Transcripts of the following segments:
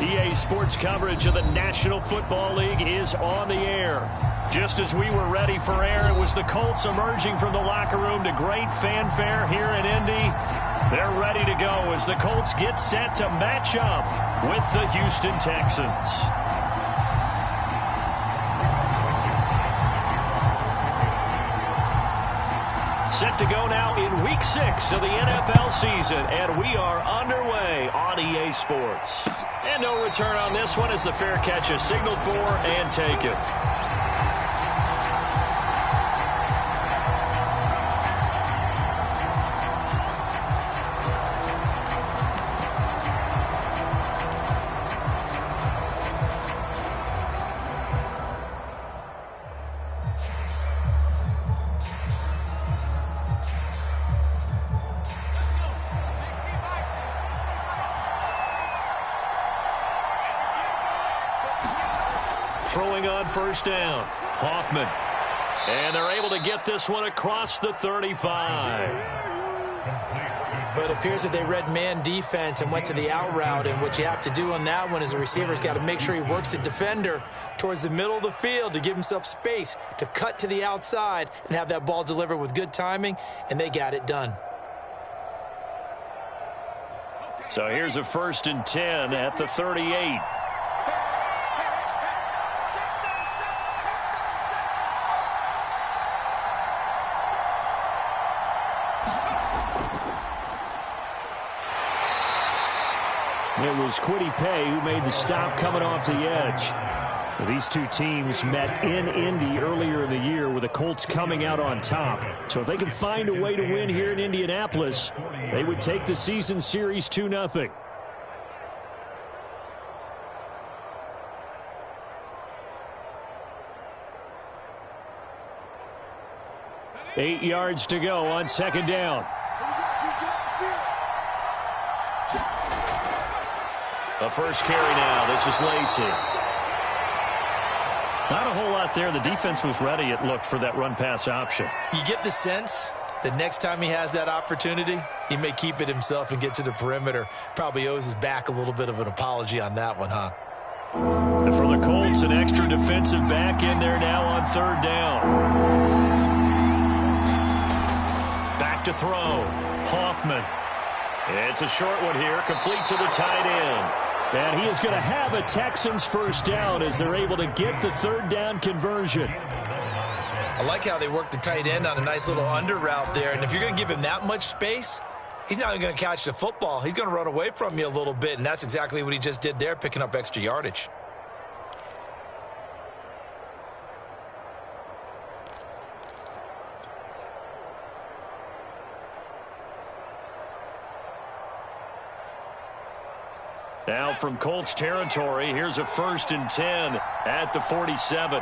EA Sports coverage of the National Football League is on the air. Just as we were ready for air, it was the Colts emerging from the locker room to great fanfare here in Indy. They're ready to go as the Colts get set to match up with the Houston Texans. Set to go now in Week 6 of the NFL season, and we are underway on EA Sports. And no return on this one as the fair catch is signaled for and taken. Throwing on first down, Hoffman. And they're able to get this one across the 35. But it appears that they read man defense and went to the out route. And what you have to do on that one is the receiver's got to make sure he works the defender towards the middle of the field to give himself space to cut to the outside and have that ball delivered with good timing, and they got it done. So here's a 1st and 10 at the 38. It was Kwity Paye who made the stop coming off the edge. These two teams met in Indy earlier in the year with the Colts coming out on top. So if they can find a way to win here in Indianapolis, they would take the season series 2-0. Eight yards to go on second down. The first carry now. This is Lacy. Not a whole lot there. The defense was ready, it looked, for that run-pass option. You get the sense that next time he has that opportunity, he may keep it himself and get to the perimeter. Probably owes his back a little bit of an apology on that one, huh? And for the Colts, an extra defensive back in there now on third down. Back to throw. Hoffman. It's a short one here, complete to the tight end. And he is going to have a Texans first down as they're able to get the third down conversion. I like how they work the tight end on a nice little under route there. And if you're going to give him that much space, he's not even going to catch the football. He's going to run away from you a little bit, and that's exactly what he just did there, picking up extra yardage. Now from Colts territory, here's a 1st and 10 at the 47.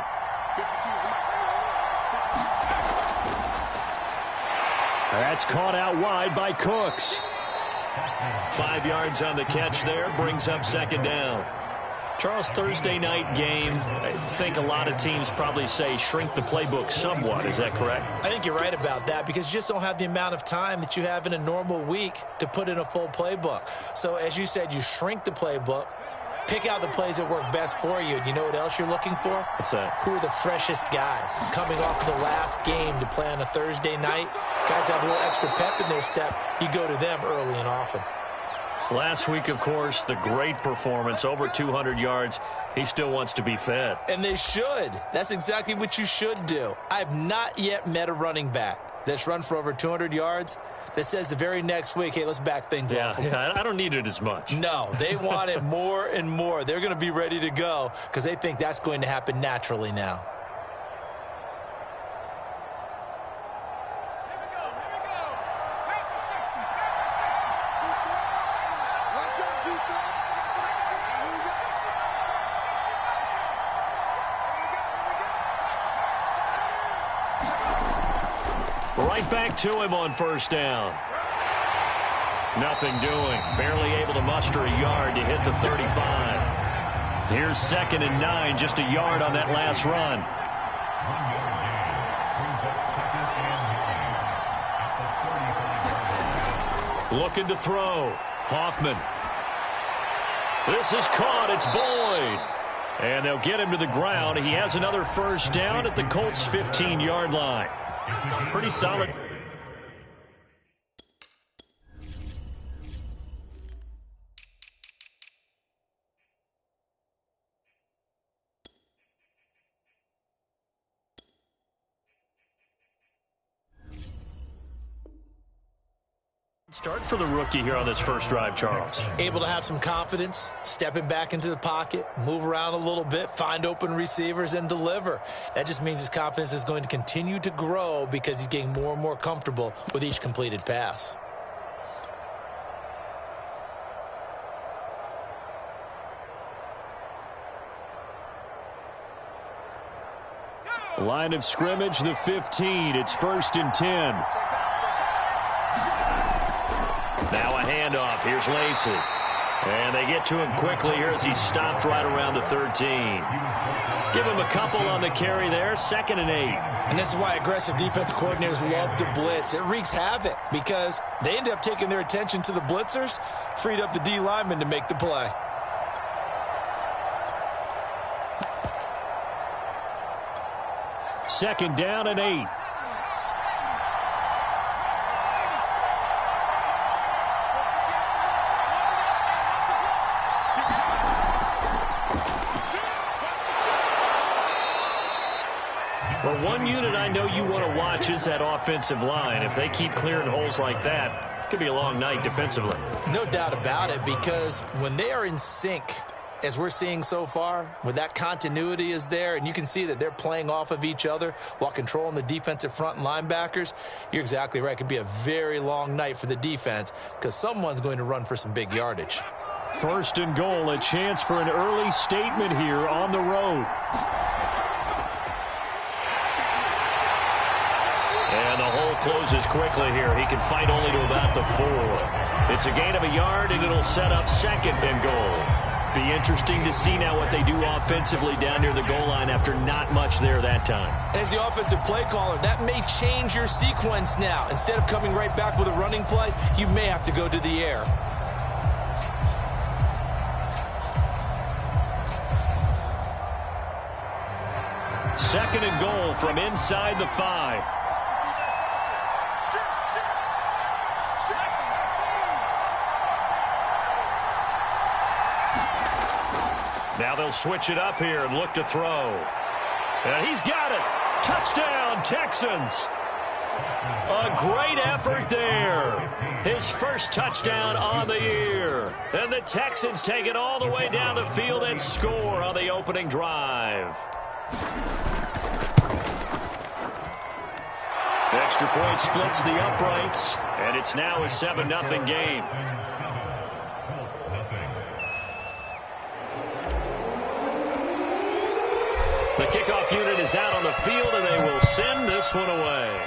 That's caught out wide by Cooks. 5 yards on the catch there, brings up second down. Charles, Thursday night game, I think a lot of teams probably say shrink the playbook somewhat. Is that correct? I think you're right about that because you just don't have the amount of time that you have in a normal week to put in a full playbook. So as you said, you shrink the playbook, pick out the plays that work best for you. And you know what else you're looking for? What's that? Who are the freshest guys coming off the last game to play on a Thursday night? Guys have a little extra pep in their step. You go to them early and often. Last week, of course, the great performance, over 200 yards. He still wants to be fed. And they should. That's exactly what you should do. I have not yet met a running back that's run for over 200 yards that says the very next week, hey, let's back things off. Yeah, I don't need it as much. No, they want it more and more. They're going to be ready to go because they think that's going to happen naturally now. Right back to him on first down. Nothing doing. Barely able to muster a yard to hit the 35. Here's 2nd and 9, just a yard on that last run. Looking to throw. Hoffman. This is caught. It's Boyd. And they'll get him to the ground. He has another first down at the Colts' 15-yard line. Pretty solid. Start for the rookie here on this first drive, Charles. Able to have some confidence, stepping back into the pocket, move around a little bit, find open receivers, and deliver. That just means his confidence is going to continue to grow because he's getting more and more comfortable with each completed pass. Line of scrimmage, the 15. It's 1st and 10. Now a handoff. Here's Lacey. And they get to him quickly here as he stopped right around the 13. Give him a couple on the carry there. 2nd and 8. And this is why aggressive defensive coordinators love to blitz. It wreaks havoc because they end up taking their attention to the blitzers, freed up the D lineman to make the play. Second down and 8. Well, one unit I know you want to watch is that offensive line. If they keep clearing holes like that, it could be a long night defensively. No doubt about it, because when they are in sync, as we're seeing so far, when that continuity is there and you can see that they're playing off of each other while controlling the defensive front and linebackers, you're exactly right. It could be a very long night for the defense because someone's going to run for some big yardage. 1st and goal, a chance for an early statement here on the road. And the hole closes quickly here. He can fight only to about the 4. It's a gain of a yard, and it'll set up 2nd and goal. Be interesting to see now what they do offensively down near the goal line after not much there that time. As the offensive play caller, that may change your sequence now. Instead of coming right back with a running play, you may have to go to the air. Second and goal from inside the 5. Now they'll switch it up here and look to throw. And he's got it. Touchdown, Texans. A great effort there. His first touchdown on the year. And the Texans take it all the way down the field and score on the opening drive. Extra point splits the uprights, and it's now a 7-0 game. The kickoff unit is out on the field, and they will send this one away.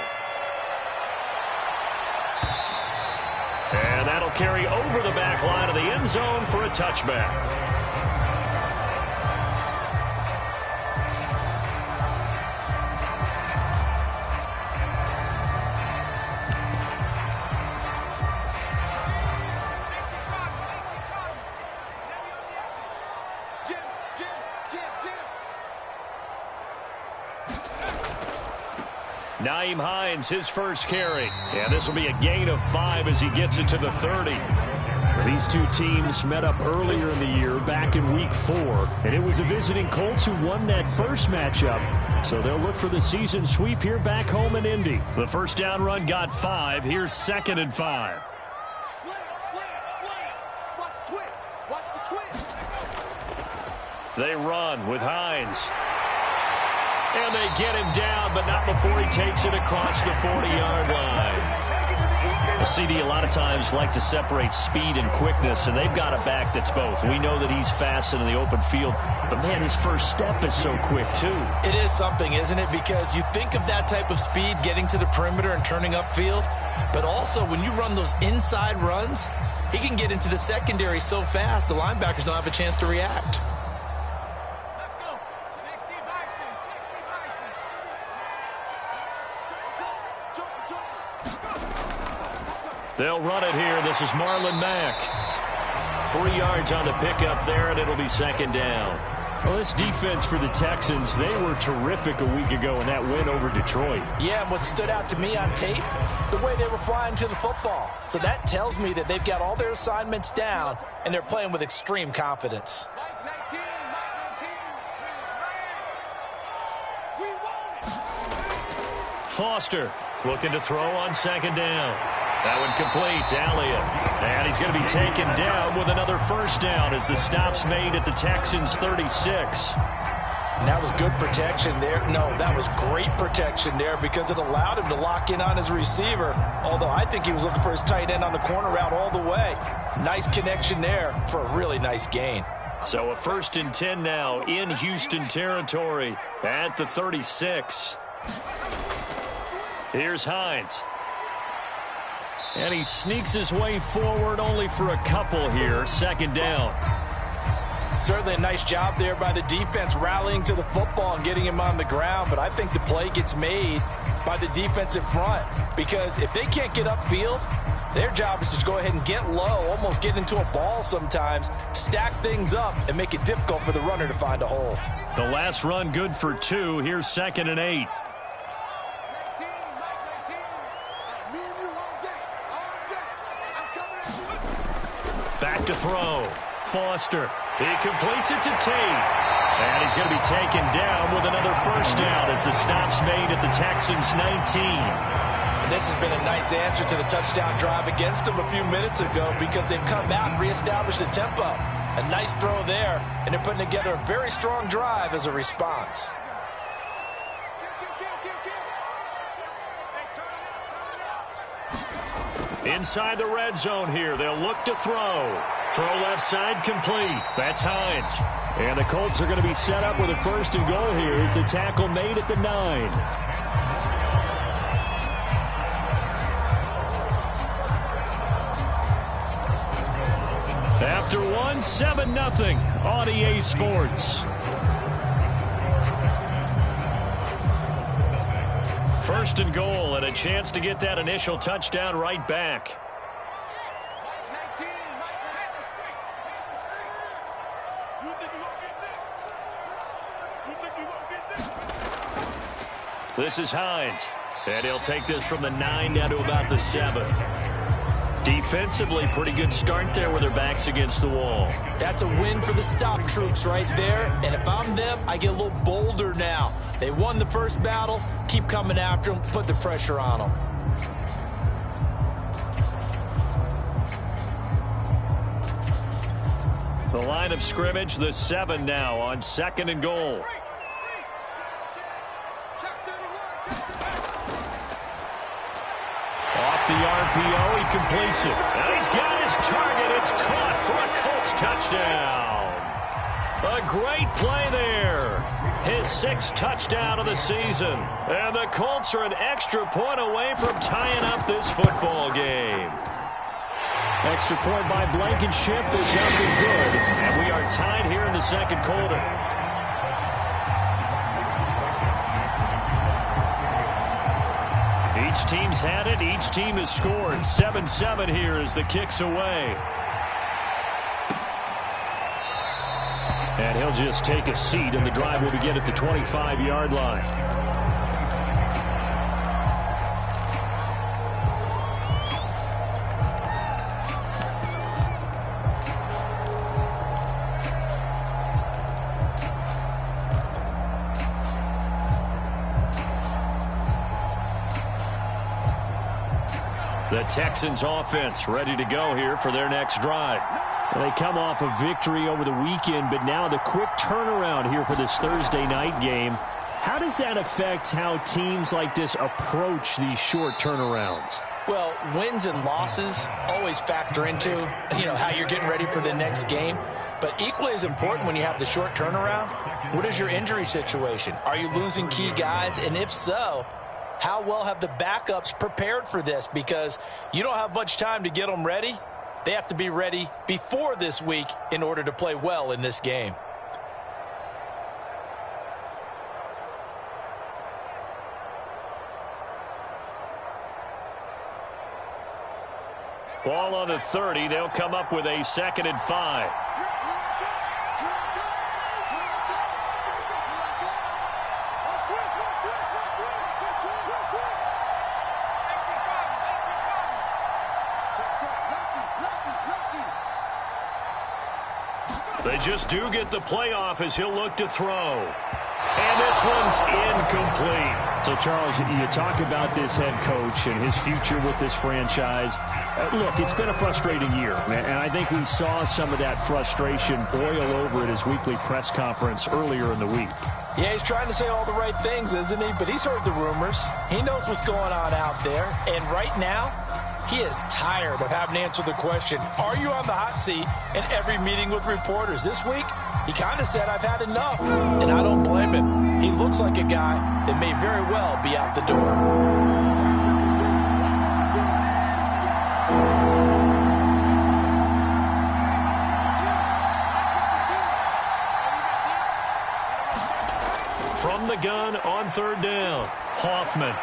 And that'll carry over the back line of the end zone for a touchback. Nyheim Hines, his first carry. And this will be a gain of 5 as he gets it to the 30. These two teams met up earlier in the year, back in Week 4. And it was the visiting Colts who won that first matchup. So they'll look for the season sweep here back home in Indy. The first down run got 5. Here's 2nd and 5. Watch the twist. They run with Hines. And they get him down, but not before he takes it across the 40-yard line. The CD a lot of times like to separate speed and quickness, and they've got a back that's both. We know that he's fast in the open field, but, man, his first step is so quick, too. It is something, isn't it? Because you think of that type of speed getting to the perimeter and turning upfield, but also when you run those inside runs, he can get into the secondary so fast the linebackers don't have a chance to react. They'll run it here. This is Marlon Mack. 3 yards on the pickup there, and it'll be second down. Well, this defense for the Texans, they were terrific a week ago in that win over Detroit. Yeah, and what stood out to me on tape, the way they were flying to the football. So that tells me that they've got all their assignments down, and they're playing with extreme confidence. Foster looking to throw on second down. That one complete to Elliott. And he's going to be taken down with another first down as the stop's made at the Texans' 36. And that was good protection there. No, that was great protection there because it allowed him to lock in on his receiver. Although I think he was looking for his tight end on the corner route all the way. Nice connection there for a really nice gain. So a 1st and 10 now in Houston territory at the 36. Here's Hines. And he sneaks his way forward only for a couple here. Second down. Certainly a nice job there by the defense rallying to the football and getting him on the ground. But I think the play gets made by the defensive front because if they can't get upfield, their job is to go ahead and get low, almost get into a ball sometimes, stack things up, and make it difficult for the runner to find a hole. The last run good for 2. Here's 2nd and 8. Back to throw. Foster. He completes it to Tate. And he's going to be taken down with another first down as the stop's made at the Texans' 19. And this has been a nice answer to the touchdown drive against them a few minutes ago because they've come out and reestablished the tempo. A nice throw there, and they're putting together a very strong drive as a response. Inside the red zone here. They'll look to throw. Throw left side complete. That's Hines. And the Colts are going to be set up with a 1st and goal here as the tackle made at the 9. After 1, 7-0 on EA Sports. 1st and goal and a chance to get that initial touchdown right back. This is Hines. And he'll take this from the 9 down to about the 7. Defensively, pretty good start there with their backs against the wall. That's a win for the stop troops right there. And if I'm them, I get a little bolder now. They won the first battle. Keep coming after them. Put the pressure on them. The line of scrimmage, the 7 now on 2nd and goal. Off the RPO, he completes it. And he's got his target. It's caught for a Colts touchdown. A great play there. His 6th touchdown of the season. And the Colts are an extra point away from tying up this football game. Extra point by Blankenship is up and good. And we are tied here in the 2nd quarter. Each team's had it. Each team has scored. 7-7 here as the kick's away. And he'll just take a seat, and the drive will begin at the 25-yard line. The Texans offense ready to go here for their next drive. They come off a victory over the weekend, but now the quick turnaround here for this Thursday night game. How does that affect how teams like this approach these short turnarounds? Well, wins and losses always factor into, how you're getting ready for the next game. But equally as important when you have the short turnaround, what is your injury situation? Are you losing key guys? And if so, how well have the backups prepared for this? Because you don't have much time to get them ready. They have to be ready before this week in order to play well in this game. Ball on the 30. They'll come up with a 2nd and 5. They just do get the playoff as he'll look to throw. And this one's incomplete. So, Charles, you talk about this head coach and his future with this franchise. Look, it's been a frustrating year, and I think we saw some of that frustration boil over at his weekly press conference earlier in the week. Yeah, he's trying to say all the right things, isn't he? But he's heard the rumors. He knows what's going on out there. And right now, he is tired of having to answer the question, are you on the hot seat in every meeting with reporters? This week, he kind of said, I've had enough. And I don't blame him. He looks like a guy that may very well be out the door. From the gun on 3rd down, Hoffman.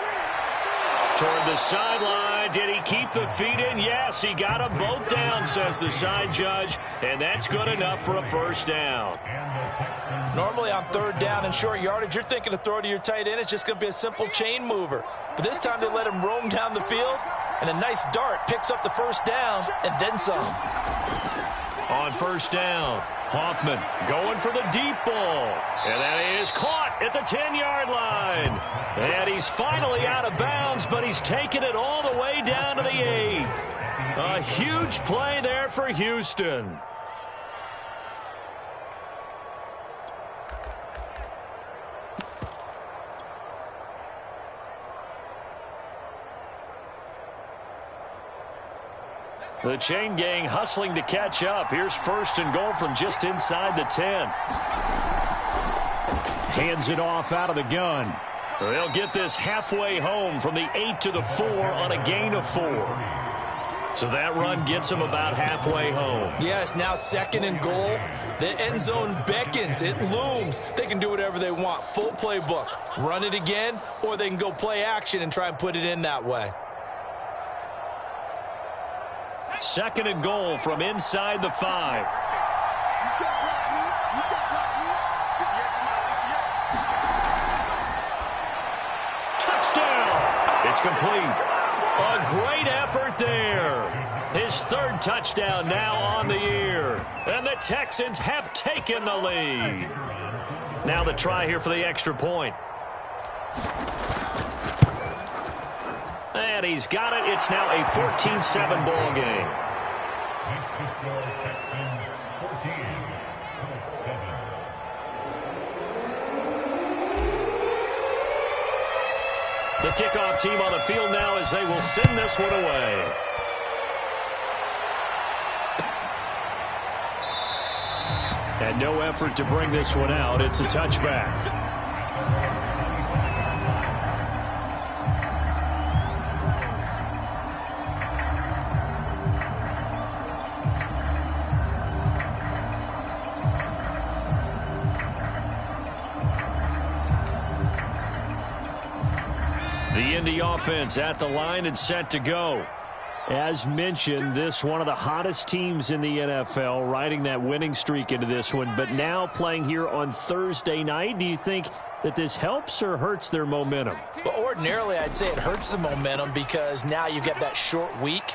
Toward the sideline. Did he keep the feet in? Yes, he got them both down, says the side judge. And that's good enough for a 1st down. Normally on 3rd down and short yardage, you're thinking to throw to your tight end. It's just going to be a simple chain mover. But this time they let him roam down the field. And a nice dart picks up the 1st down and then some. On 1st down, Hoffman going for the deep ball. And that is caught at the 10-yard line. And he's finally out of bounds, but he's taken it all the way down to the 8. A huge play there for Houston. The chain gang hustling to catch up. Here's 1st and goal from just inside the 10. Hands it off out of the gun. They'll get this halfway home from the 8 to the 4 on a gain of 4. So that run gets them about halfway home. Yes, now 2nd and goal. The end zone beckons. It looms. They can do whatever they want. Full playbook. Run it again, or they can go play action and try and put it in that way. 2nd and goal from inside the 5. Touchdown! It's complete. A great effort there. His 3rd touchdown now on the year. And the Texans have taken the lead. Now the try here for the extra point. And he's got it. It's now a 14-7 ball game. The kickoff team on the field now as they will send this one away. And no effort to bring this one out. It's a touchback. The Indy offense at the line and set to go. As mentioned, this one of the hottest teams in the NFL, riding that winning streak into this one, but now playing here on Thursday night. Do you think that this helps or hurts their momentum? Well, ordinarily, I'd say it hurts the momentum because now you get that short week.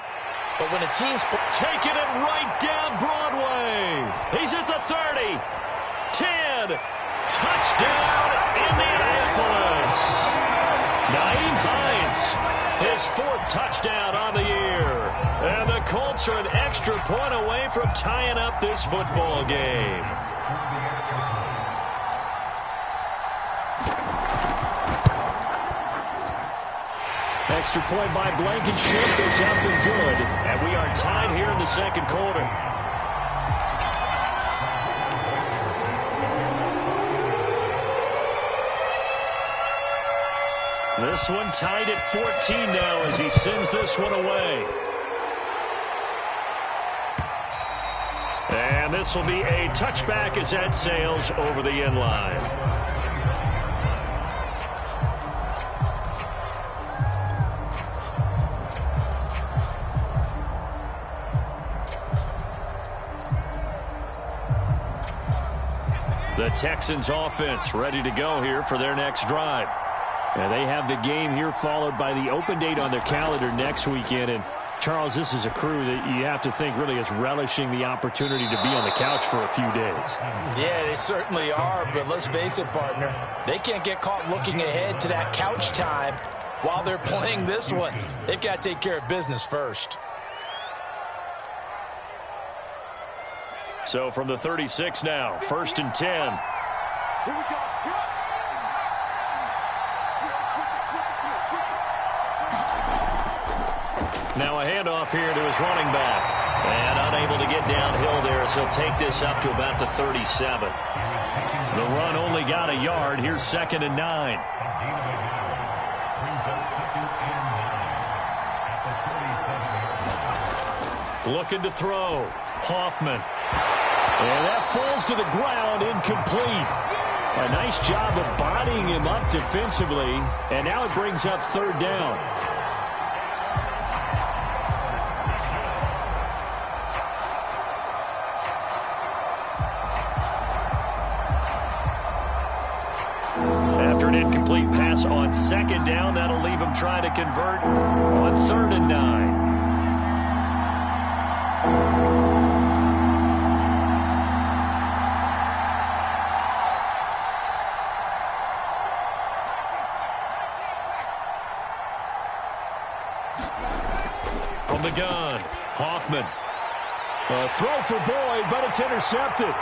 But when a team's taking it right down Broadway. He's at the 30. 10. Touchdown, Indianapolis. Naeem Hines, his 4th touchdown on the year. And the Colts are an extra point away from tying up this football game. Extra point by Blankenship is up and good. And we are tied here in the 2nd quarter. This one tied at 14 now as he sends this one away. And this will be a touchback as that sails over the end line. The Texans offense ready to go here for their next drive. And they have the game here followed by the open date on their calendar next weekend. And Charles, this is a crew that you have to think really is relishing the opportunity to be on the couch for a few days. Yeah, they certainly are, but let's face it, partner. They can't get caught looking ahead to that couch time while they're playing this one. They've got to take care of business first. So from the 36 now, 1st and 10. Here we go. Now a handoff here to his running back. And unable to get downhill there, so he'll take this up to about the 37. The run only got a yard. Here's 2nd and 9. Looking to throw. Hoffman. And that falls to the ground, incomplete. A nice job of bodying him up defensively. And now it brings up 3rd down. After an incomplete pass on 2nd down, that'll leave him trying to convert on 3rd and 9. From the gun, Hoffman. A throw for Boyd, but it's intercepted.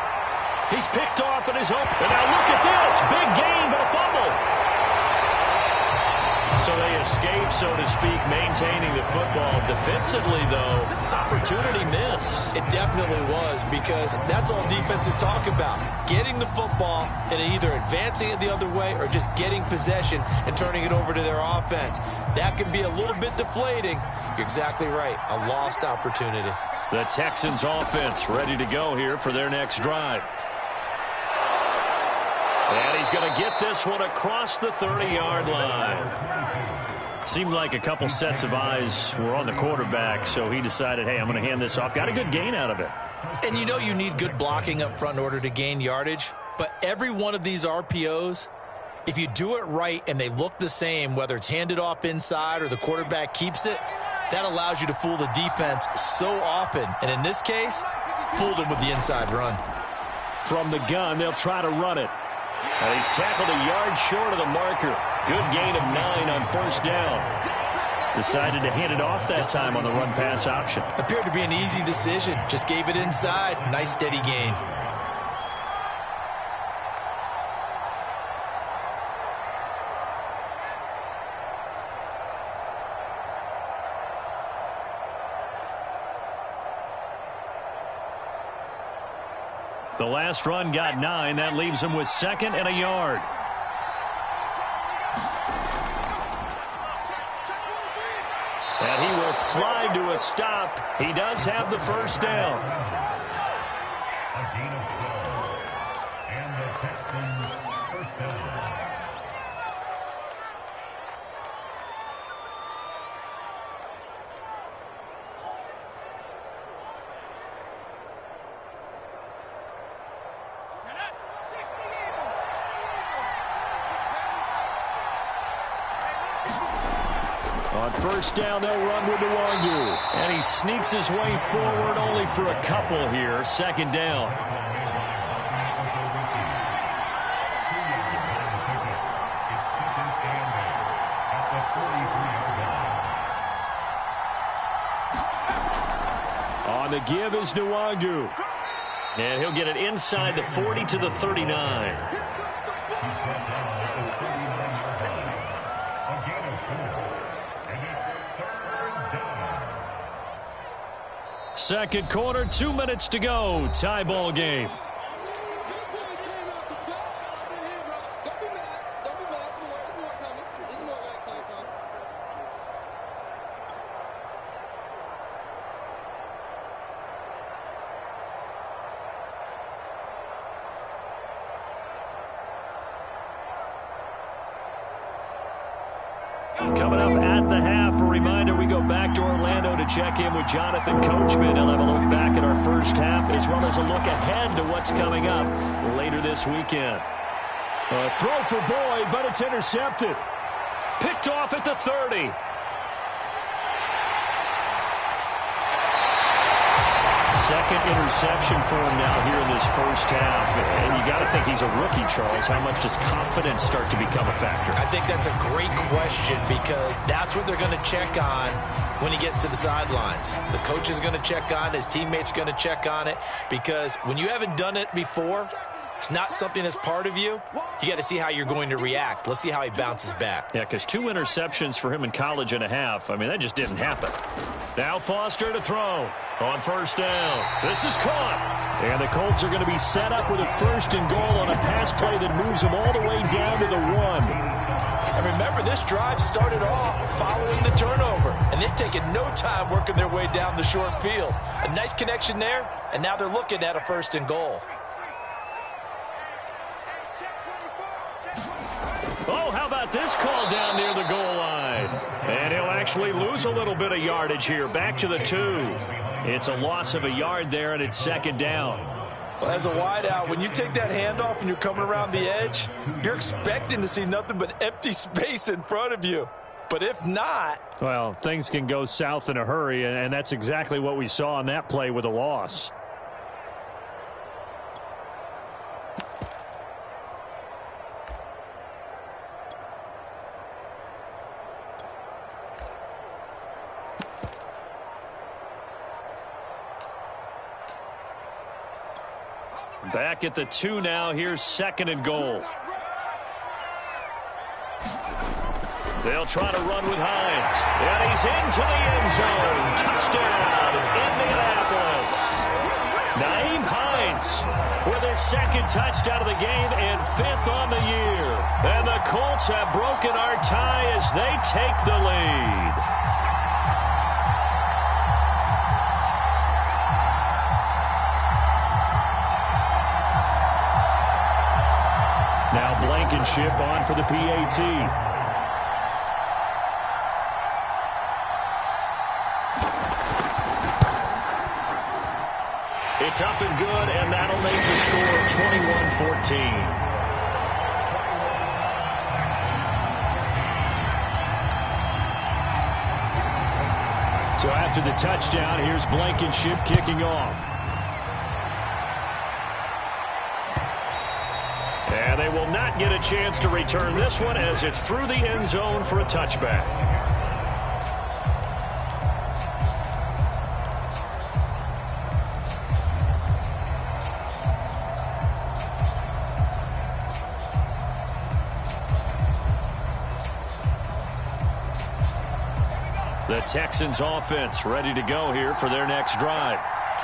He's picked off at his own. And now look at this. Big gain, but a fumble. So they escape, so to speak, maintaining the football. Defensively, though, opportunity miss. It definitely was, because that's all defenses talk about. Getting the football and either advancing it the other way or just getting possession and turning it over to their offense. That can be a little bit deflating. You're exactly right. A lost opportunity. The Texans offense ready to go here for their next drive. And he's going to get this one across the 30-yard line. Seemed like a couple sets of eyes were on the quarterback, so he decided, hey, I'm going to hand this off. Got a good gain out of it. And you know you need good blocking up front in order to gain yardage, but every one of these RPOs, if you do it right and they look the same, whether it's handed off inside or the quarterback keeps it, that allows you to fool the defense so often. And in this case, fooled him with the inside run. From the gun, they'll try to run it. And he's tackled a yard short of the marker. Good gain of 9 on 1st down. Decided to hand it off that time on the run-pass option. Appeared to be an easy decision. Just gave it inside. Nice steady gain. The last run got 9. That leaves him with 2nd and a yard. And he will slide to a stop. He does have the 1st down. And the Texans 1st down. On 1st down, they'll run with Nwangu. And he sneaks his way forward only for a couple here. 2nd down. On the give is Nwangu. And he'll get it inside the 40 to the 39. Second quarter, 2 minutes to go. Tie ball game. Coming up at the half, a reminder, we go back to Orlando to check in with Jonathan Coachman. He'll have a look back at our first half as well as a look ahead to what's coming up later this weekend. A throw for Boyd, but it's intercepted. Picked off at the 30. Second interception for him now here in this first half. And you got to think he's a rookie, Charles. How much does confidence start to become a factor? I think that's a great question because that's what they're going to check on when he gets to the sidelines. The coach is going to check on it. His teammates are going to check on it because when you haven't done it before, it's not something that's part of you. You got to see how you're going to react. Let's see how he bounces back. Yeah, because 2 interceptions for him in college and a half. I mean, that just didn't happen. Now Foster to throw on first down. This is caught. And the Colts are going to be set up with a 1st and goal on a pass play that moves them all the way down to the 1. And remember, this drive started off following the turnover, and they've taken no time working their way down the short field. A nice connection there, and now they're looking at a 1st and goal. Oh, how about this call down near the goal line? And he'll actually lose a little bit of yardage here. Back to the 2. It's a loss of a yard there, and it's 2nd down. Well, as a wideout, when you take that handoff and you're coming around the edge, you're expecting to see nothing but empty space in front of you. But if not... Well, things can go south in a hurry, and that's exactly what we saw on that play with a loss. Back at the 2 now. Here's 2nd and goal. They'll try to run with Hines. And he's into the end zone. Touchdown, Indianapolis. Naeem Hines with his 2nd touchdown of the game and 5th on the year. And the Colts have broken our tie as they take the lead. Now Blankenship on for the PAT. It's up and good, and that'll make the score 21-14. So after the touchdown, here's Blankenship kicking off. And they will not get a chance to return this one as it's through the end zone for a touchback. The Texans offense ready to go here for their next drive.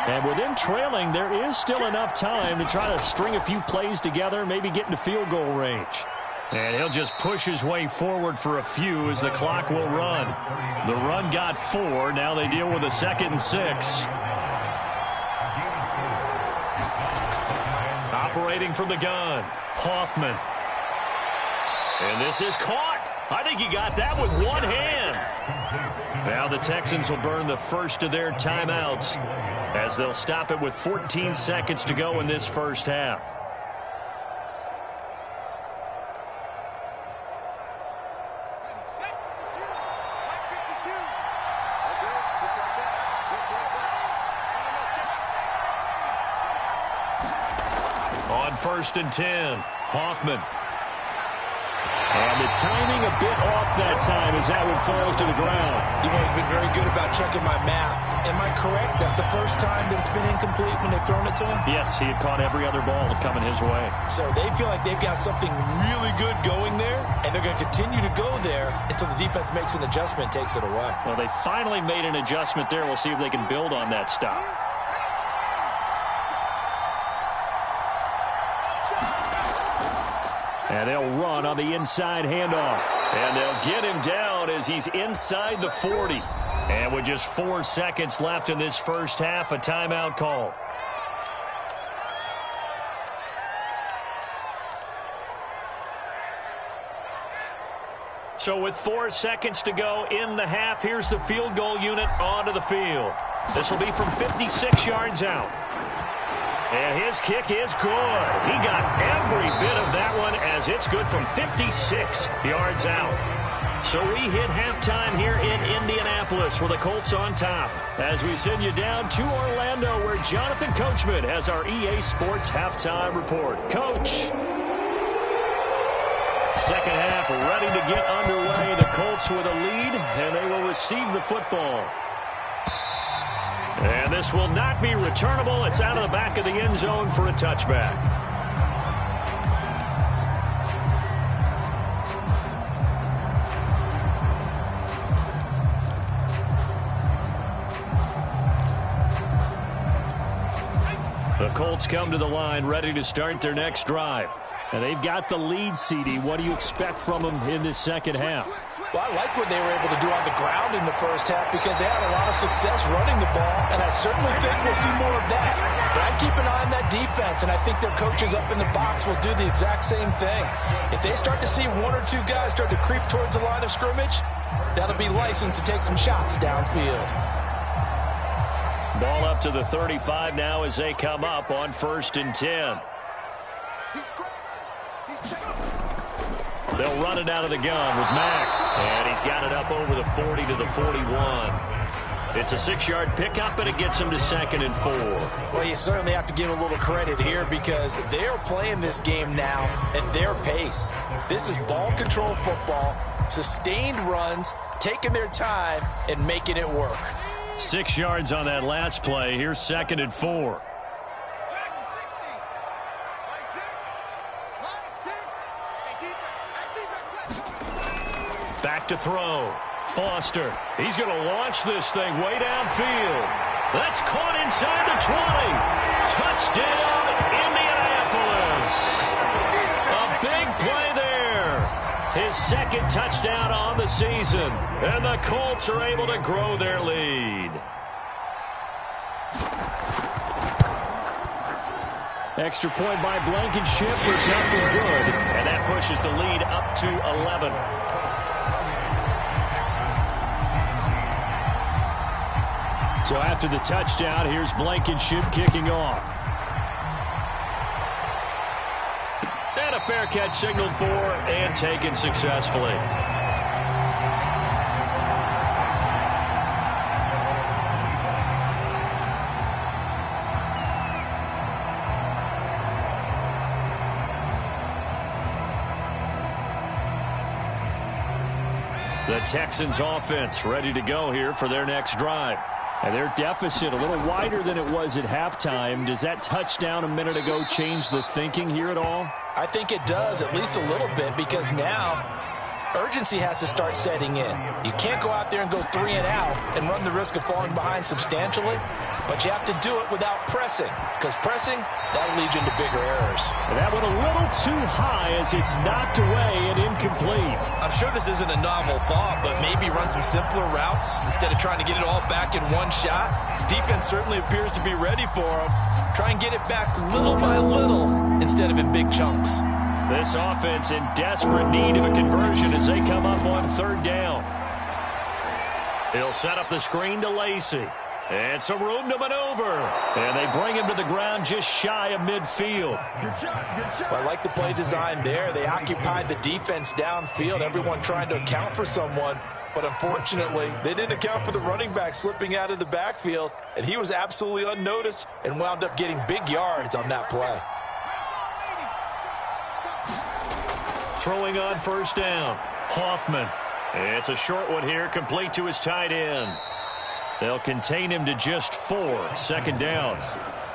And with them trailing, there is still enough time to try to string a few plays together, maybe get into field goal range. And he'll just push his way forward for a few as the clock will run. The run got 4. Now they deal with a 2nd and 6. Operating from the gun, Hoffman. And this is caught. I think he got that with one hand. Now the Texans will burn the first of their timeouts as they'll stop it with 14 seconds to go in this first half. On 1st and 10, Hoffman. And the timing a bit off that time as that one falls to the ground. You know, he's been very good about checking my math. Am I correct? That's the first time that it's been incomplete when they've thrown it to him? Yes, he had caught every other ball coming his way. So they feel like they've got something really good going there, and they're going to continue to go there until the defense makes an adjustment and takes it away. Well, they finally made an adjustment there. We'll see if they can build on that stop. And they'll run on the inside handoff. And they'll get him down as he's inside the 40. And with just 4 seconds left in this first half, a timeout call. So with 4 seconds to go in the half, here's the field goal unit onto the field. This will be from 56 yards out. And his kick is good. He got every bit of that one as it's good from 56 yards out. So we hit halftime here in Indianapolis with the Colts on top as we send you down to Orlando where Jonathan Coachman has our EA Sports halftime report. Coach. Second half ready to get underway. The Colts with a lead, and they will receive the football. And this will not be returnable. It's out of the back of the end zone for a touchback. The Colts come to the line ready to start their next drive. And they've got the lead, CD. What do you expect from them in this second half? Well, I like what they were able to do on the ground in the first half because they had a lot of success running the ball, and I certainly think we'll see more of that. But I keep an eye on that defense, and I think their coaches up in the box will do the exact same thing. If they start to see 1 or 2 guys start to creep towards the line of scrimmage, that'll be license to take some shots downfield. Ball up to the 35 now as they come up on 1st and 10. They'll run it out of the gun with Mack. And he's got it up over the 40 to the 41. It's a 6-yard pickup, and it gets him to 2nd and 4. Well, you certainly have to give a little credit here because they're playing this game now at their pace. This is ball control football, sustained runs, taking their time, and making it work. 6 yards on that last play. Here's 2nd and 4. Back to throw. Foster. He's going to launch this thing way downfield. That's caught inside the 20. Touchdown, Indianapolis. A big play there. His 2nd touchdown on the season. And the Colts are able to grow their lead. Extra point by Blankenship was nothing good. And that pushes the lead up to 11. So after the touchdown, here's Blankenship kicking off. And a fair catch signaled for and taken successfully. The Texans offense ready to go here for their next drive. And their deficit a little wider than it was at halftime. Does that touchdown a minute ago change the thinking here at all? I think it does, at least a little bit, because now urgency has to start setting in. You can't go out there and go 3 and out and run the risk of falling behind substantially, but you have to do it without pressing, because pressing, that'll lead you into bigger errors. And that one a little too high as it's knocked away and incomplete. I'm sure this isn't a novel thought, but maybe run some simpler routes instead of trying to get it all back in one shot. Defense certainly appears to be ready for him. Try and get it back little by little instead of in big chunks. This offense in desperate need of a conversion as they come up on 3rd down. He'll set up the screen to Lacey. And some room to maneuver. And they bring him to the ground just shy of midfield. Well, I like the play design there. They occupied the defense downfield, everyone trying to account for someone. But unfortunately, they didn't account for the running back slipping out of the backfield. And he was absolutely unnoticed and wound up getting big yards on that play. Throwing on 1st down. Hoffman. It's a short one here, complete to his tight end. They'll contain him to just 4. 2nd down.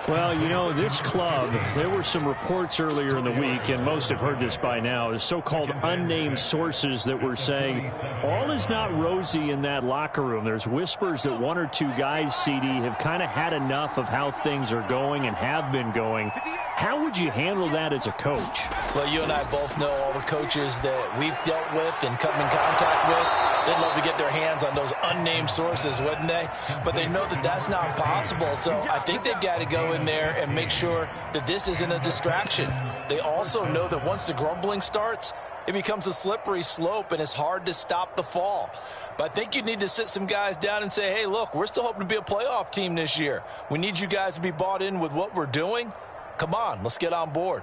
Well, you know, this club, there were some reports earlier in the week, and most have heard this by now, is so-called unnamed sources that were saying all is not rosy in that locker room. There's whispers that 1 or 2 guys, CD, have kind of had enough of how things are going and have been going. How would you handle that as a coach? Well, you and I both know all the coaches that we've dealt with and come in contact with. They'd love to get their hands on those unnamed sources, wouldn't they? But they know that that's not possible, so I think they've got to go in there and make sure that this isn't a distraction. They also know that once the grumbling starts, it becomes a slippery slope, and it's hard to stop the fall. But I think you need to sit some guys down and say, hey, look, we're still hoping to be a playoff team this year. We need you guys to be bought in with what we're doing. Come on, let's get on board.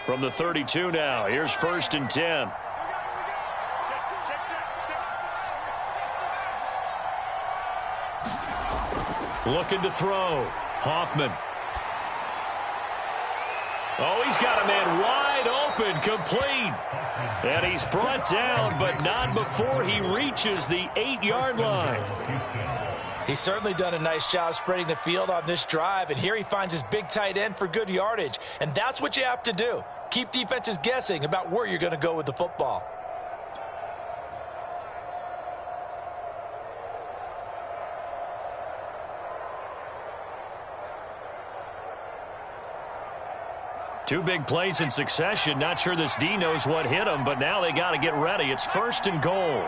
From the 32 now, here's 1st and 10. Looking to throw. Hoffman. Oh, he's got a man wide open, complete. And he's brought down, but not before he reaches the 8-yard line. He's certainly done a nice job spreading the field on this drive, and here he finds his big tight end for good yardage. And that's what you have to do. Keep defenses guessing about where you're going to go with the football. Two big plays in succession. Not sure this D knows what hit him, but now they got to get ready. It's 1st and goal.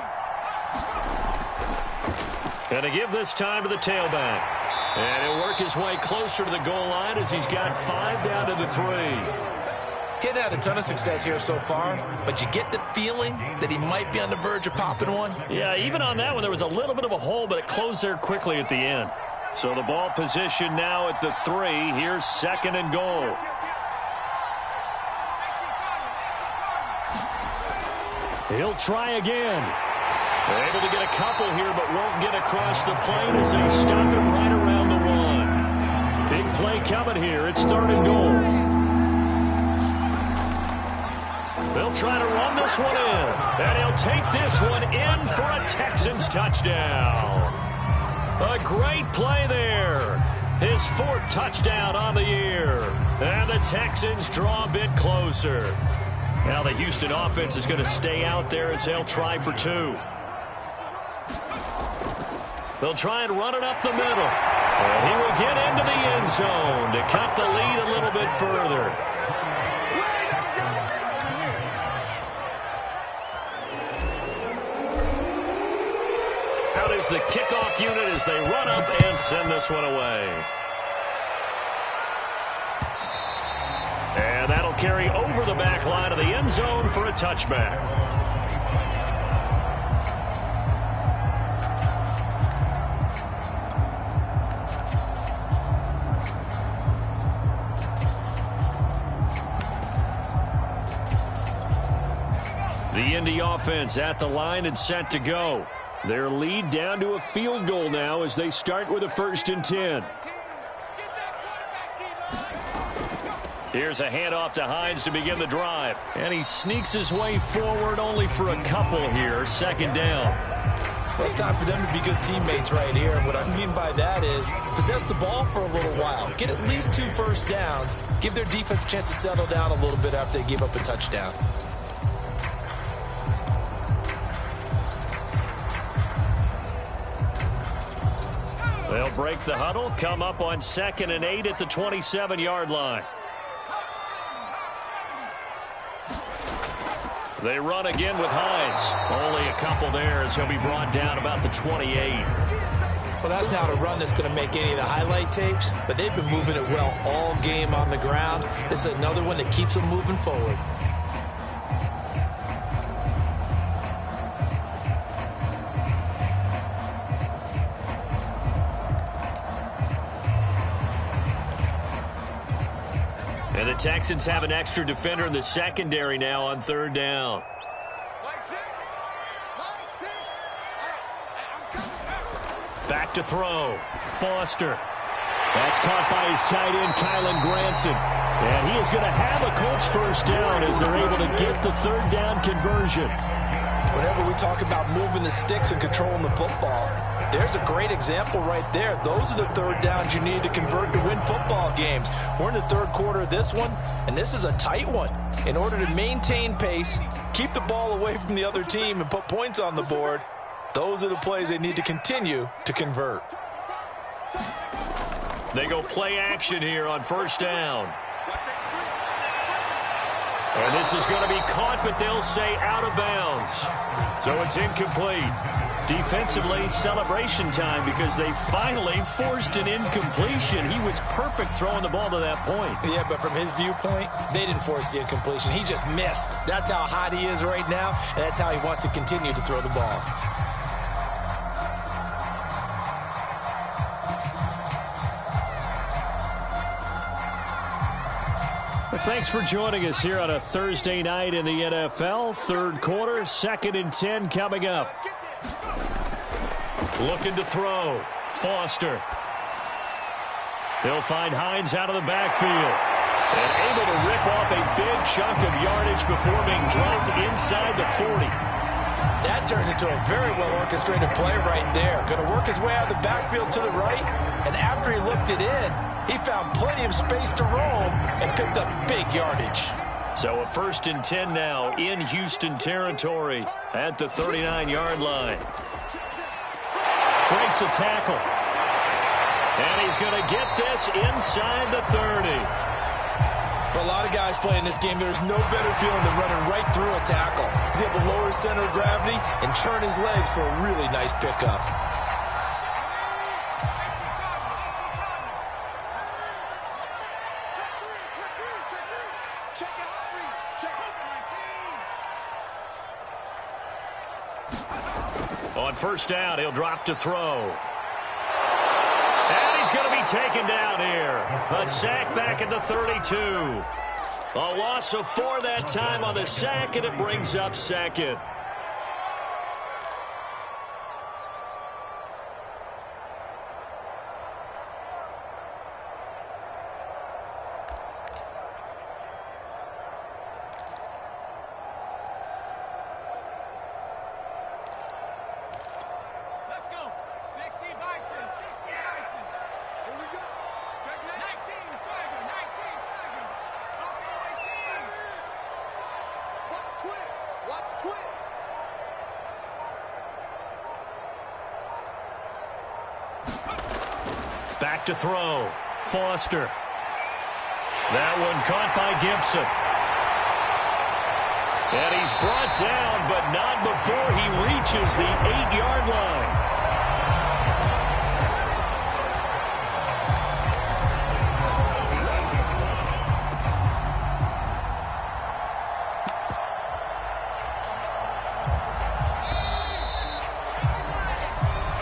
And to give this time to the tailback. And he'll work his way closer to the goal line as he's got 5 down to the 3. Getting had a ton of success here so far, but you get the feeling that he might be on the verge of popping one. Yeah, even on that one, there was a little bit of a hole, but it closed there quickly at the end. So the ball position now at the 3. Here's 2nd and goal. He'll try again. Able to get a couple here, but won't get across the plane as they stop him right around the 1. Big play coming here. It's 3rd and goal. They'll try to run this one in. And he'll take this one in for a Texans touchdown. A great play there. His 4th touchdown on the year. And the Texans draw a bit closer. Now the Houston offense is going to stay out there as they'll try for 2. They'll try and run it up the middle. And he will get into the end zone to cut the lead a little bit further. Out is the kickoff unit as they run up and send this one away. And that'll carry over the back line of the end zone for a touchback. The Indy offense at the line and set to go. Their lead down to a field goal now as they start with a 1st and 10. Here's a handoff to Hines to begin the drive. And he sneaks his way forward only for a couple here. 2nd down. Well, it's time for them to be good teammates right here. And what I mean by that is possess the ball for a little while. Get at least 2 first downs. Give their defense a chance to settle down a little bit after they give up a touchdown. They'll break the huddle, come up on 2nd and 8 at the 27-yard line. They run again with Hines. Only a couple there as he'll be brought down about the 28. Well, that's not a run that's going to make any of the highlight tapes, but they've been moving it well all game on the ground. This is another one that keeps them moving forward. And the Texans have an extra defender in the secondary now on 3rd down. Back to throw. Foster. That's caught by his tight end, Kylan Granson. And he is going to have a Colts 1st down as they're able to get the 3rd down conversion. Whenever we talk about moving the sticks and controlling the football, there's a great example right there. Those are the 3rd downs you need to convert to win football games. We're in the 3rd quarter of this one, and this is a tight one. In order to maintain pace, keep the ball away from the other team, and put points on the board, those are the plays they need to continue to convert. They go play action here on 1st down. And this is going to be caught, but they'll say out of bounds. So it's incomplete. Defensively, celebration time because they finally forced an incompletion. He was perfect throwing the ball to that point. Yeah, but from his viewpoint, they didn't force the incompletion. He just missed. That's how hot he is right now, and that's how he wants to continue to throw the ball. Well, thanks for joining us here on a Thursday night in the NFL. Third quarter, 2nd and 10 coming up. Looking to throw. Foster. He'll find Hines out of the backfield. And able to rip off a big chunk of yardage before being dropped inside the 40. That turned into a very well-orchestrated play right there. Going to work his way out of the backfield to the right, and after he looked it in, he found plenty of space to roam and picked up big yardage. So a 1st and 10 now in Houston territory at the 39-yard line. Breaks a tackle. And he's going to get this inside the 30. For a lot of guys playing this game, there's no better feeling than running right through a tackle. He's able to lower his center of gravity and churn his legs for a really nice pickup. On 1st down, he'll drop to throw. And he's going to be taken down here. A sack back at the 32. A loss of 4 that time on the sack, and it brings up 2nd. Back to throw. Foster. That one caught by Gibson. And he's brought down, but not before he reaches the 8-yard line.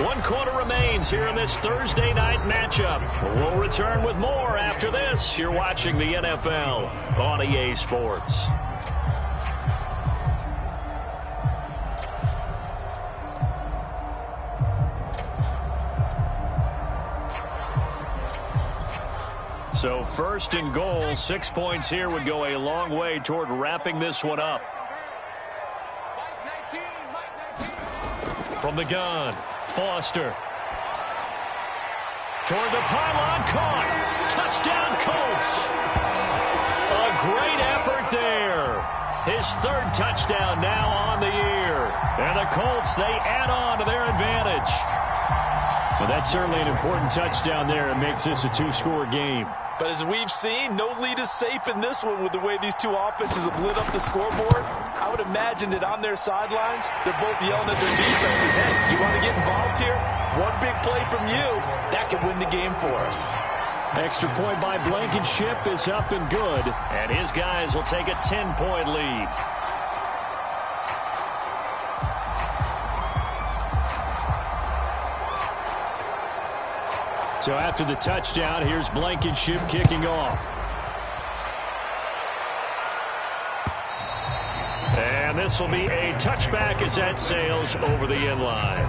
One quarter remains here in this Thursday night matchup. We'll return with more after this. You're watching the NFL on EA Sports. So 1st and goal, 6 points here would go a long way toward wrapping this one up. From the gun. Foster. Toward the pylon, caught. Touchdown, Colts. A great effort there. His 3rd touchdown now on the year. And the Colts, they add on to their advantage. Well, that's certainly an important touchdown there. It makes this a 2-score game. But as we've seen, no lead is safe in this one with the way these two offenses have lit up the scoreboard. I would imagine that on their sidelines, they're both yelling at their defenses, hey, you want to get involved here? One big play from you, that could win the game for us. Extra point by Blankenship is up and good. And his guys will take a 10-point lead. So after the touchdown, here's Blankenship kicking off. And this will be a touchback as that sails over the end line.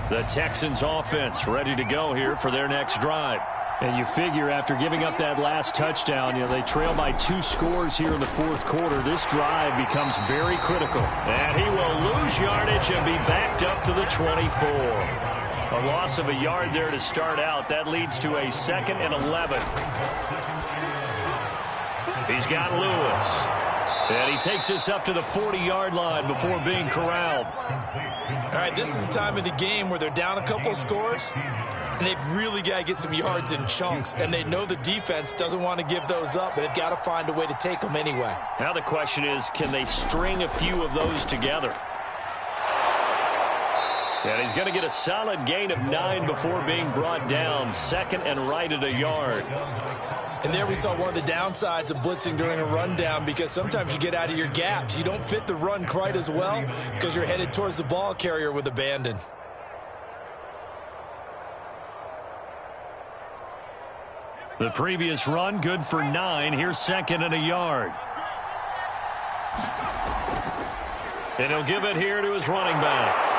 The Texans offense ready to go here for their next drive. And you figure after giving up that last touchdown, they trail by 2 scores here in the 4th quarter. This drive becomes very critical. And he will lose yardage and be backed up to the 24. A loss of a yard there to start out. That leads to a 2nd and 11. He's got Lewis. And he takes us up to the 40-yard line before being corralled. All right, this is the time of the game where they're down a couple of scores, and they've really got to get some yards in chunks, and they know the defense doesn't want to give those up, but they've got to find a way to take them anyway. Now the question is, can they string a few of those together? And he's going to get a solid gain of 9 before being brought down. Second and right at a yard. And there we saw one of the downsides of blitzing during a rundown, because sometimes you get out of your gaps. You don't fit the run quite as well because you're headed towards the ball carrier with abandon. The previous run, good for 9. Here's second and a yard. And he'll give it here to his running back.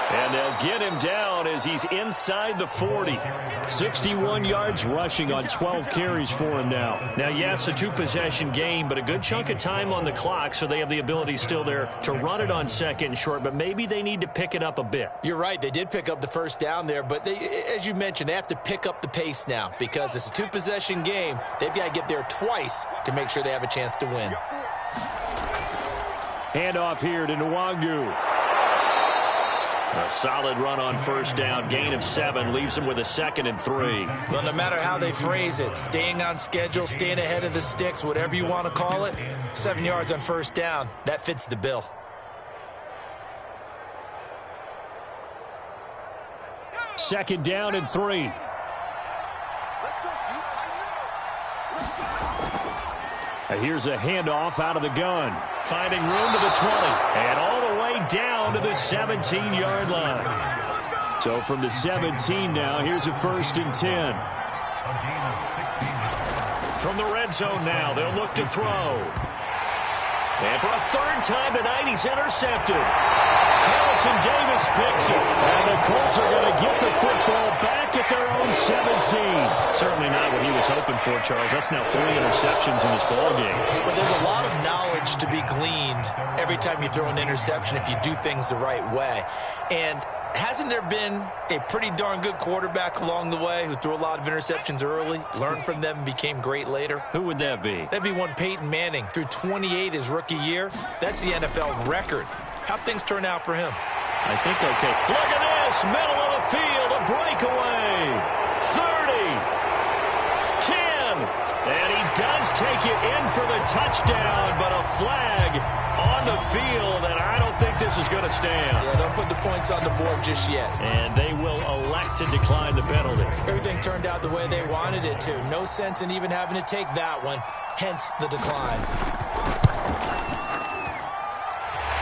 And they'll get him down as he's inside the 40. 61 yards rushing on 12 carries for him now. Now, yes, a two-possession game, but a good chunk of time on the clock, so they have the ability still there to run it on second and short, but maybe they need to pick it up a bit. You're right. They did pick up the first down there, but as you mentioned, they have to pick up the pace now because it's a two-possession game. They've got to get there twice to make sure they have a chance to win. Handoff here to Nwangu. A solid run on first down. Gain of 7 leaves him with a 2nd and 3. Well, no matter how they phrase it, staying on schedule, staying ahead of the sticks, whatever you want to call it, 7 yards on first down, that fits the bill. Second down and 3. Let's go, you tighten up. Here's a handoff out of the gun. Finding room to the 20. And all the way down to the 17-yard line. So from the 17 now, here's a 1st and 10. From the red zone now, they'll look to throw. And for a 3rd time tonight, he's intercepted. Carlton Davis picks it. And the Colts are going to get the football back at their own 17. Certainly not what he was hoping for, Charles. That's now 3 interceptions in this ball game. But there's a lot of knowledge to be gleaned every time you throw an interception if you do things the right way. And hasn't there been a pretty darn good quarterback along the way who threw a lot of interceptions early, learned from them, and became great later? Who would that be? That'd be one Peyton Manning. Threw 28 his rookie year. That's the NFL record. How'd things turn out for him? I think okay. Look at this. Middle of the field. A breakaway. 30. 10. And he does take it in for the touchdown, but a flag on the field, and I don't think this is going to stand. Yeah, don't put the points on the board just yet. And they will elect to decline the penalty. Everything turned out the way they wanted it to. No sense in even having to take that one, hence the decline.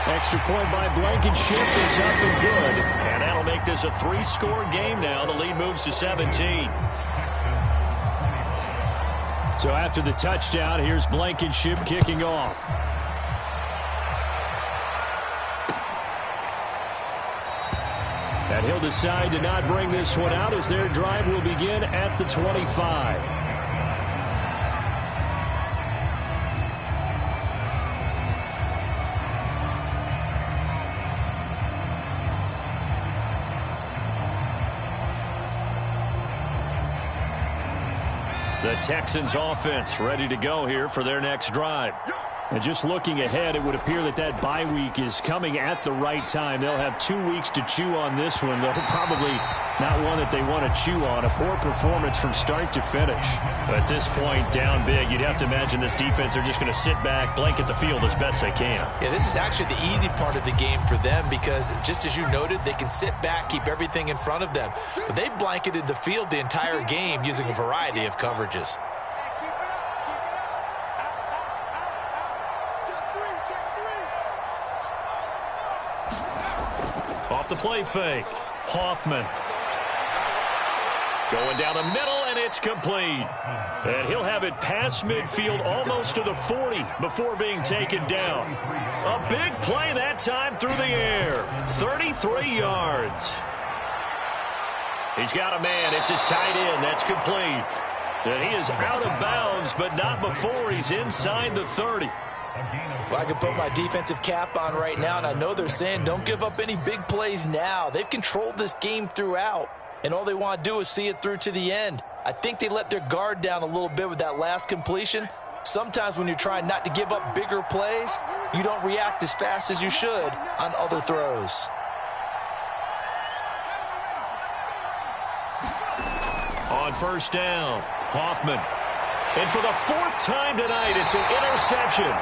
Extra point by Blankenship is up and good. And that'll make this a 3-score game now. The lead moves to 17. So after the touchdown, here's Blankenship kicking off. And he'll decide to not bring this one out as their drive will begin at the 25. The Texans offense ready to go here for their next drive. And just looking ahead, it would appear that that bye week is coming at the right time. They'll have 2 weeks to chew on this one, though probably not one that they want to chew on. A poor performance from start to finish. At this point, down big, you'd have to imagine this defense are just going to sit back, blanket the field as best they can. Yeah, this is actually the easy part of the game for them because, just as you noted, they can sit back, keep everything in front of them. But they've blanketed the field the entire game using a variety of coverages. Off the play fake. Hoffman. Going down the middle, and it's complete. And he'll have it past midfield almost to the 40 before being taken down. A big play that time through the air. 33 yards. He's got a man. It's his tight end. That's complete. And he is out of bounds, but not before he's inside the 30. If I could put my defensive cap on right now, and I know they're saying don't give up any big plays now. They've controlled this game throughout, and all they want to do is see it through to the end. I think they let their guard down a little bit with that last completion. Sometimes when you're trying not to give up bigger plays, you don't react as fast as you should on other throws. On first down, Hoffman. And for the fourth time tonight, it's an interception.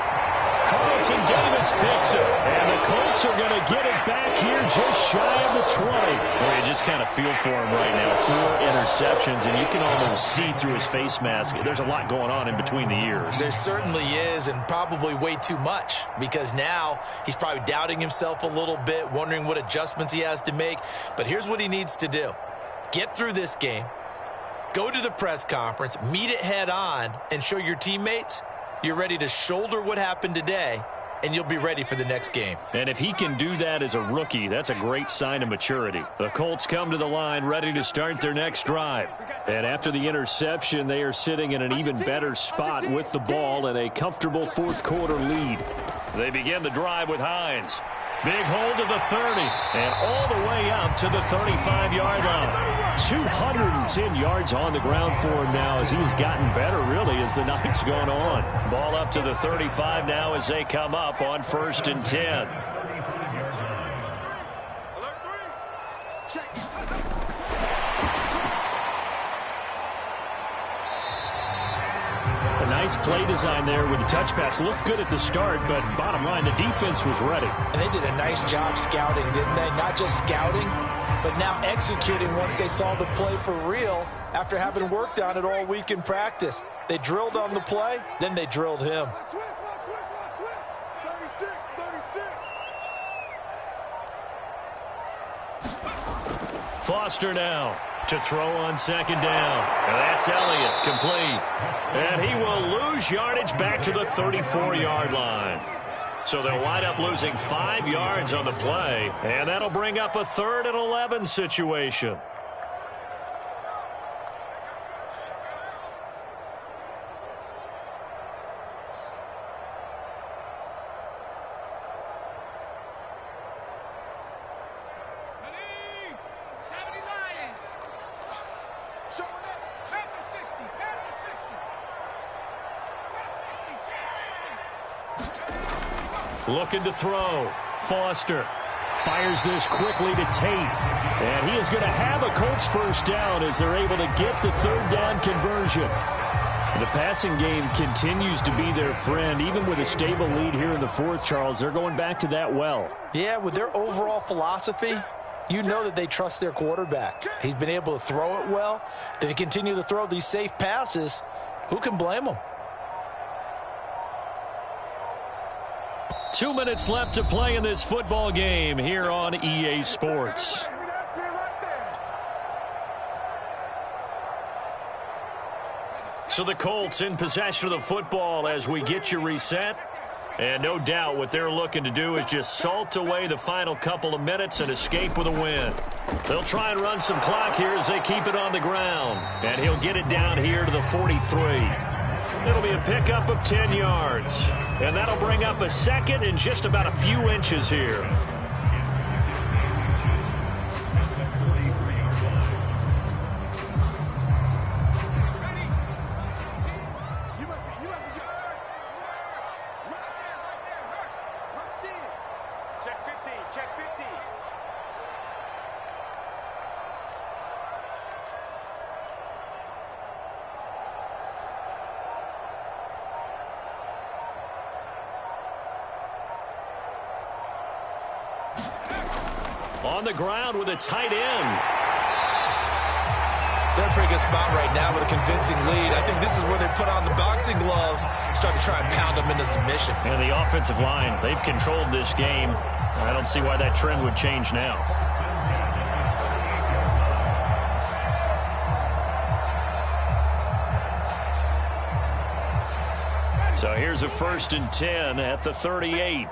Carlton Davis picks it. And the Colts are going to get it back here just shy of the 20. Well, you just kind of feel for him right now. 4 interceptions, and you can almost see through his face mask. There's a lot going on in between the ears. There certainly is, and probably way too much, because now he's probably doubting himself a little bit, wondering what adjustments he has to make. But here's what he needs to do. Get through this game. Go to the press conference, meet it head on, and show your teammates you're ready to shoulder what happened today, and you'll be ready for the next game. And if he can do that as a rookie, that's a great sign of maturity. The Colts come to the line ready to start their next drive. And after the interception, they are sitting in an even better spot with the ball and a comfortable fourth-quarter lead. They begin the drive with Hines. Big hold to the 30, and all the way up to the 35-yard line. 210 yards on the ground for him now as he's gotten better, really, as the night's gone on. Ball up to the 35 now as they come up on 1st and 10. A nice play design there with the touch pass. Looked good at the start, but bottom line, the defense was ready. And they did a nice job scouting, didn't they? Not just scouting, but now executing once they saw the play for real after having worked on it all week in practice. They drilled on the play, then they drilled him. Foster now to throw on 2nd down. And that's Elliott, complete. And he will lose yardage back to the 34-yard line. So they'll wind up losing 5 yards on the play, and that'll bring up a 3rd and 11 situation. Looking to throw. Foster fires this quickly to Tate. And he is going to have a Colts first down as they're able to get the 3rd down conversion. The passing game continues to be their friend. Even with a stable lead here in the 4th, Charles, they're going back to that well. Yeah, with their overall philosophy, you know that they trust their quarterback. He's been able to throw it well. They continue to throw these safe passes. Who can blame them? 2 minutes left to play in this football game here on EA Sports. So the Colts in possession of the football as we get you reset. And no doubt what they're looking to do is just salt away the final couple of minutes and escape with a win. They'll try and run some clock here as they keep it on the ground. And he'll get it down here to the 43. It'll be a pickup of 10 yards. And that'll bring up a 2nd and just about a few inches here. On the ground with a tight end. They're in a pretty good spot right now with a convincing lead. I think this is where they put on the boxing gloves, start to try and pound them into submission. And the offensive line, they've controlled this game. I don't see why that trend would change now. So here's a 1st and 10 at the 38.